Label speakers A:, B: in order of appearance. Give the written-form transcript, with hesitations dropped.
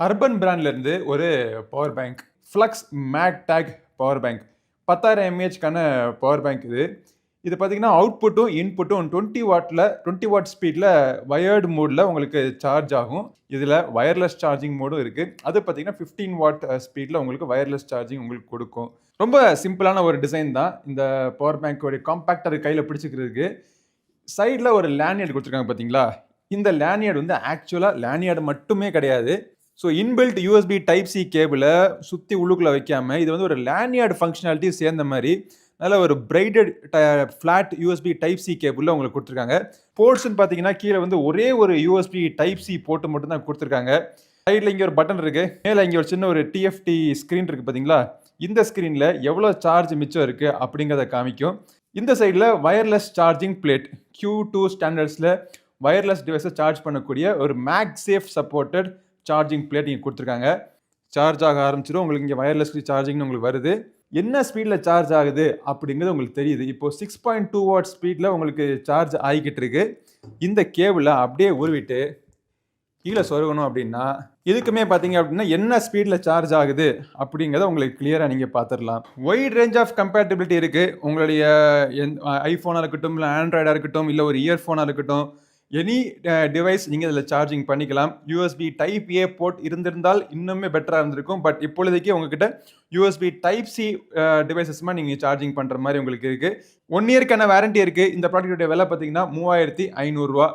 A: Urban பிராண்ட்லேருந்து ஒரு power bank flux MagTag power bank 10,000 எம்ஏஹெச்க்கான பவர் பேங்க் இது. இது பார்த்தீங்கன்னா அவுட்புட்டும் இன்புட்டும் 20 வாட் ஸ்பீடில் வயர்டு மோடில் உங்களுக்கு சார்ஜ் ஆகும். இதில் வயர்லெஸ் சார்ஜிங் மோடும் இருக்குது. அது பார்த்தீங்கன்னா 15 வாட் ஸ்பீடில் உங்களுக்கு வயர்லெஸ் சார்ஜிங் உங்களுக்கு கொடுக்கும். ரொம்ப சிம்பிளான ஒரு டிசைன் தான் இந்த பவர் பேங்க்கோடைய காம்பேக்டர் கையில் பிடிச்சிக்கிறதுக்கு. சைடில் ஒரு லேனியர்டு கொடுத்துருக்காங்க பார்த்தீங்களா? இந்த லேனியர்டு வந்து ஆக்சுவலாக லேனியர்டு மட்டுமே கிடையாது. So inbuilt USB type C கேபிளை சுற்றி உள்ளுக்குள்ளே வைக்காமல் இது வந்து ஒரு லேனியர்டு ஃபங்க்ஷனாலிட்டி சேர்ந்த மாதிரி நல்ல ஒரு braided flat USB type C கேபிளில் உங்களுக்கு கொடுத்துருக்காங்க. போர்ட்ஸ்ன்னு பார்த்தீங்கன்னா கீழே வந்து ஒரே ஒரு யூஎஸ்பி டைப் சி போர்ட்டு மட்டும் தான் கொடுத்துருக்காங்க. சைடில் இங்கே ஒரு பட்டன் இருக்குது, மேலே இங்கே ஒரு சின்ன ஒரு டிஎஃப்டி ஸ்க்ரீன் இருக்குது பார்த்தீங்களா? இந்த ஸ்க்ரீனில் எவ்வளோ சார்ஜ் மிச்சம் இருக்குது அப்படிங்கிறத காமிக்கும். இந்த சைடில் வயர்லெஸ் சார்ஜிங் பிளேட் Q2 ஸ்டாண்டர்ட்ஸில் வயர்லெஸ் டிவைஸை சார்ஜ் பண்ணக்கூடிய ஒரு மேக்சேஃப் சப்போர்ட்டட் சார்ஜிங் பிளேட் இங்கே கொடுத்துருக்காங்க. சார்ஜ் ஆக ஆரம்பிச்சிடும். உங்களுக்கு இங்கே வயர்லெஸ் சார்ஜிங்னு உங்களுக்கு வருது. என்ன ஸ்பீடில் சார்ஜ் ஆகுது அப்படிங்கிறது உங்களுக்கு தெரியுது. இப்போது 6.2 வாட் ஸ்பீடில் உங்களுக்கு சார்ஜ் ஆகிக்கிட்டு இருக்கு. இந்த கேபிளை அப்படியே உருவிட்டு கீழே சொருகணும் அப்படின்னா இதுக்குமே பார்த்தீங்க அப்படின்னா என்ன ஸ்பீடில் சார்ஜ் ஆகுது அப்படிங்கிறத உங்களுக்கு கிளியராக நீங்கள் பார்த்துடலாம். வைட் ரேஞ்ச் ஆஃப் கம்பேட்டபிலிட்டி இருக்குது. உங்களுடைய ஐஃபோனாக இருக்கட்டும், இல்லை ஆண்ட்ராய்டாக இருக்கட்டும், இல்லை ஒரு இயர்ஃபோனாக இருக்கட்டும், எனி டிவைஸ் நீங்கள் இதில் சார்ஜிங் பண்ணிக்கலாம். யூஎஸ்பி டைப் ஏ போர்ட் இருந்திருந்தால் இன்னுமே பெட்டராக இருந்திருக்கும். பட் இப்பொழுதைக்கு உங்ககிட்ட யூஎஸ்பி டைப் சி டிவைசஸ்மா நீங்கள் சார்ஜிங் பண்ணுற மாதிரி உங்களுக்கு இருக்குது. 1 இயர்க்கான வாரண்டி இருக்குது. இந்த ப்ராடக்டோட விலை பார்த்தீங்கன்னா 3500 ரூபா.